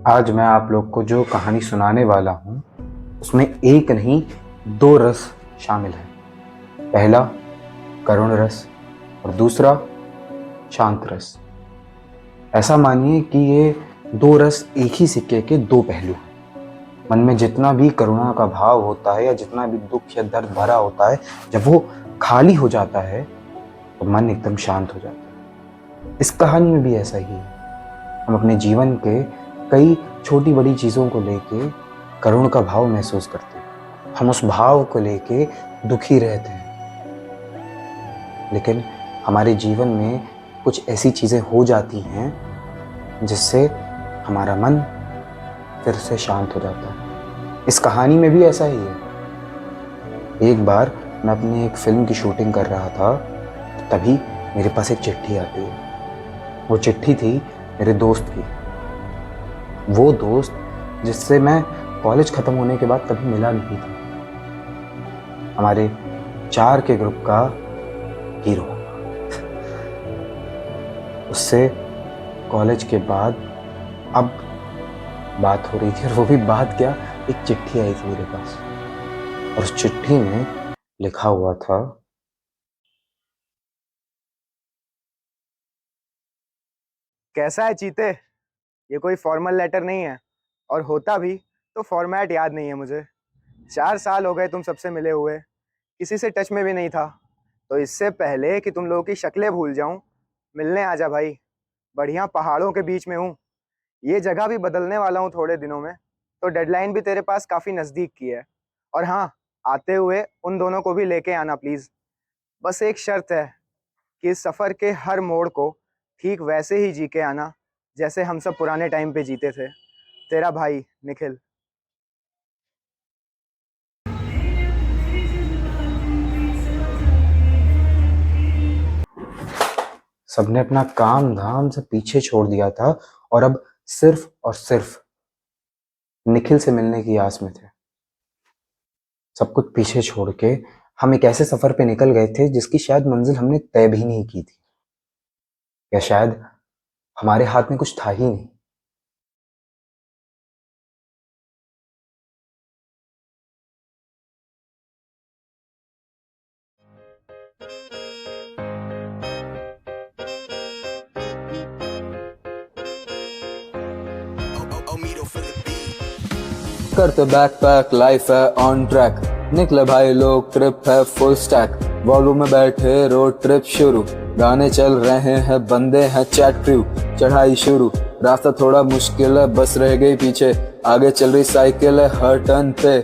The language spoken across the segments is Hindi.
आज मैं आप लोग को जो कहानी सुनाने वाला हूँ उसमें एक नहीं दो रस शामिल है। पहला करुण रस और दूसरा शांत रस। ऐसा मानिए कि ये दो रस एक ही सिक्के के दो पहलू हैं। मन में जितना भी करुणा का भाव होता है या जितना भी दुख या दर्द भरा होता है, जब वो खाली हो जाता है तो मन एकदम शांत हो जाता है। इस कहानी में भी ऐसा ही है। हम अपने जीवन के कई छोटी बड़ी चीज़ों को लेके करुण का भाव महसूस करते हैं। हम उस भाव को लेके दुखी रहते हैं, लेकिन हमारे जीवन में कुछ ऐसी चीज़ें हो जाती हैं जिससे हमारा मन फिर से शांत हो जाता है। इस कहानी में भी ऐसा ही है। एक बार मैं अपनी एक फिल्म की शूटिंग कर रहा था, तभी मेरे पास एक चिट्ठी आती है। वो चिट्ठी थी मेरे दोस्त की। वो दोस्त जिससे मैं कॉलेज खत्म होने के बाद कभी मिला नहीं था। हमारे 4 के ग्रुप का हीरो। उससे कॉलेज के बाद अब बात हो रही थी, और वो भी बात क्या, एक चिट्ठी आई थी मेरे पास। और उस चिट्ठी में लिखा हुआ था, कैसा है चीते। ये कोई फॉर्मल लेटर नहीं है, और होता भी तो फॉर्मेट याद नहीं है मुझे। 4 साल हो गए तुम सबसे मिले हुए, किसी से टच में भी नहीं था। तो इससे पहले कि तुम लोगों की शक्लें भूल जाऊं, मिलने आजा भाई। बढ़िया पहाड़ों के बीच में हूँ, ये जगह भी बदलने वाला हूँ थोड़े दिनों में, तो डेडलाइन भी तेरे पास काफी नजदीक की है। और हाँ, आते हुए उन दोनों को भी लेके आना प्लीज। बस एक शर्त है कि इस सफर के हर मोड़ को ठीक वैसे ही जी के आना जैसे हम सब पुराने टाइम पे जीते थे। तेरा भाई निखिल। सबने अपना काम धाम सब पीछे छोड़ दिया था और अब सिर्फ और सिर्फ निखिल से मिलने की आस में थे। सब कुछ पीछे छोड़ के हम एक ऐसे सफर पे निकल गए थे जिसकी शायद मंजिल हमने तय भी नहीं की थी, या शायद हमारे हाथ में कुछ था ही नहीं। करते बैकपैक, लाइफ है ऑन ट्रैक, निकले भाई लोग, ट्रिप है फुल स्टैक, वॉल्वो में बैठे रोड ट्रिप शुरू, गाने चल रहे हैं, बंदे हैं चैट क्रू, चढ़ाई शुरू, रास्ता थोड़ा मुश्किल है, बस रह गई पीछे, आगे चल रही साइकिल है हर टर्न पे,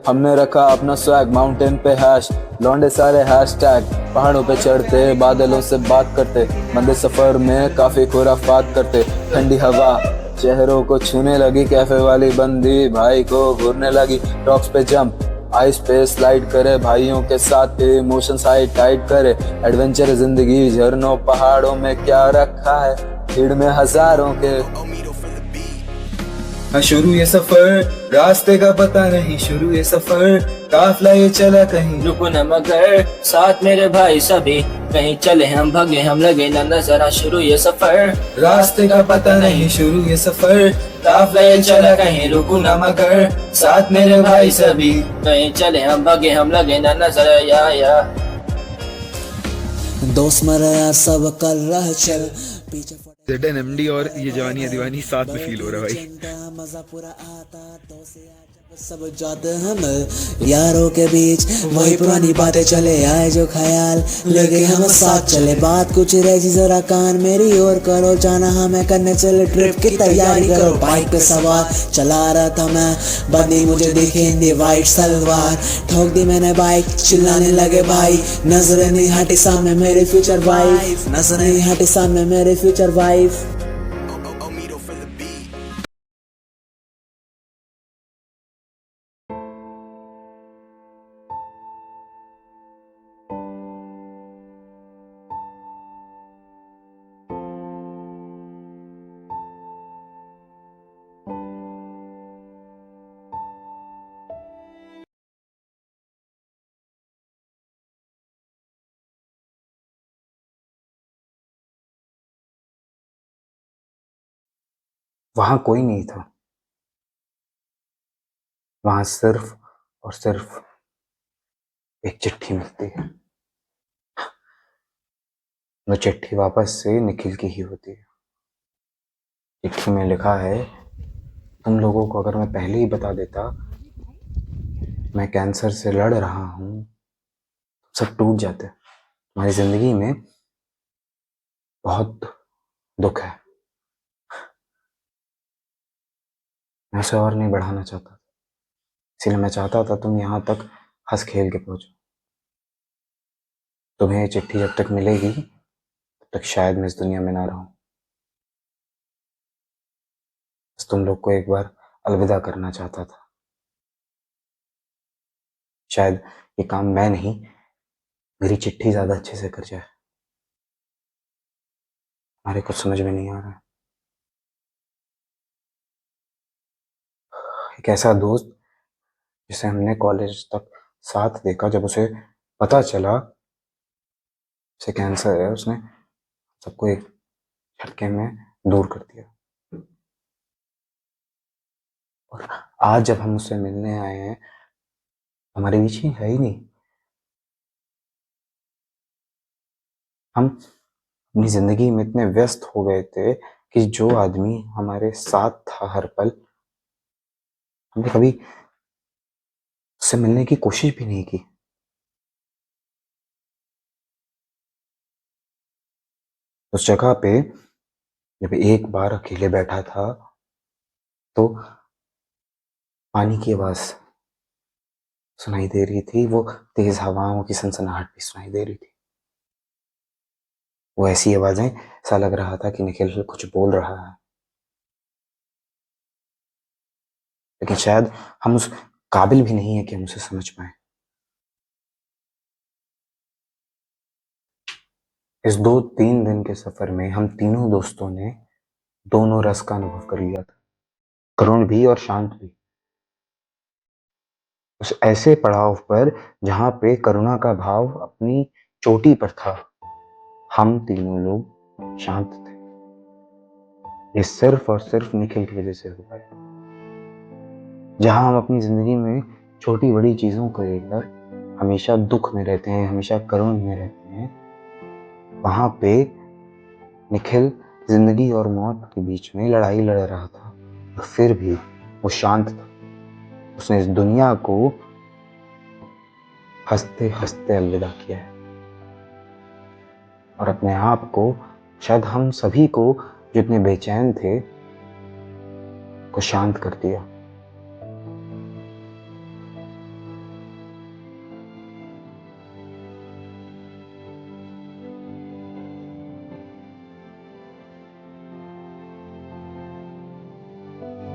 हमने रखा अपना स्वैग, माउंटेन पे हैश, लौंडे सारे हैशटैग, पहाड़ों पे चढ़ते, बादलों से बात करते, बंदे सफर में काफी खुराफात करते, ठंडी हवा चेहरों को छूने लगी, कैफे वाली बंदी भाई को घूरने लगी, रॉक्स पे जंप, आइस पे स्लाइड करे, भाइयों के साथ इमोशंस हाई टाइट करे, एडवेंचर जिंदगी झरनों पहाड़ों में क्या रखा है, भीड़ में हजारों के। हाँ शुरू ये सफर, रास्ते का पता नहीं, शुरू ये सफर, काफिला ये चला कहीं, रुको न मगर साथ मेरे भाई सभी, कहीं चले हम भगे हम लगे न नजरा, शुरू ये सफर, रास्ते का पता नहीं, शुरू ये सफर, काफिला ये चला कहीं, रुको न मगर साथ मेरे भाई सभी, कहीं चले हम भगे हम लगे न नजरा। या दोस्त मरा यार सब कर रहा चल पीछे ZN MD और ये जवानी है दीवानी साथ में फील हो रहा है भाई। मजा पूरा आता तो से सब जाते हम यारों के बीच, वही पुरानी बातें चले आए जो ख्याल लेके हम साथ चले, बात कुछ रही जरा कान मेरी और करो, जाना हमें करने चले ट्रिप की तैयारी करो, बाइक पे सवार चला रहा था मैं, बंदी मुझे दिखी हिंदी वाइट सलवार, ठोक दी मैंने बाइक, चिल्लाने लगे भाई, नजर नहीं हटी सामने मेरे फ्यूचर वाइफ, नजर नहीं हटी सामने मेरे फ्यूचर वाइफ। वहां कोई नहीं था। वहां सिर्फ और सिर्फ एक चिट्ठी मिलती है। वो चिट्ठी वापस से निखिल की ही होती है। चिट्ठी में लिखा है, तुम लोगों को अगर मैं पहले ही बता देता मैं कैंसर से लड़ रहा हूं, सब टूट जाते। तुम्हारी जिंदगी में बहुत दुख है। मैं उसे और नहीं बढ़ाना चाहता, इसीलिए मैं चाहता था तुम यहाँ तक हंस खेल के पहुंचो। तुम्हें ये चिट्ठी जब तक मिलेगी तब तक शायद मैं इस दुनिया में ना रहूं। बस तुम लोग को एक बार अलविदा करना चाहता था। शायद ये काम मैं नहीं, मेरी चिट्ठी ज्यादा अच्छे से कर जाए। हमारे कुछ समझ में नहीं आ रहा है। एक ऐसा दोस्त जिसे हमने कॉलेज तक साथ देखा, जब उसे पता चला उसे कैंसर है, उसने सबको एक झटके में दूर कर दिया। और आज जब हम उससे मिलने आए हैं, हमारे बीच ही है ही नहीं। हम अपनी जिंदगी में इतने व्यस्त हो गए थे कि जो आदमी हमारे साथ था हर पल, हमने कभी उससे मिलने की कोशिश भी नहीं की। उस जगह पे जब एक बार अकेले बैठा था तो पानी की आवाज सुनाई दे रही थी, वो तेज हवाओं की सनसनाहट भी सुनाई दे रही थी। वो ऐसी आवाजें, ऐसा लग रहा था कि निखिल कुछ बोल रहा है, लेकिन शायद हम उस काबिल भी नहीं है कि हम उसे समझ पाए। इस 2-3 दिन के सफर में हम तीनों दोस्तों ने दोनों रस का अनुभव कर लिया था, करुण भी और शांत भी। उस ऐसे पड़ाव पर जहां पे करुणा का भाव अपनी चोटी पर था, हम तीनों लोग शांत थे। ये सिर्फ और सिर्फ निखिल की वजह से हुआ है। जहां हम अपनी जिंदगी में छोटी बड़ी चीजों को लेकर हमेशा दुख में रहते हैं, हमेशा करुण में रहते हैं, वहां पे निखिल जिंदगी और मौत के बीच में लड़ाई लड़ रहा था, और फिर भी वो शांत था। उसने इस दुनिया को हंसते हंसते अलविदा किया है, और अपने आप को, शायद हम सभी को जो इतने बेचैन थे, को शांत कर दिया।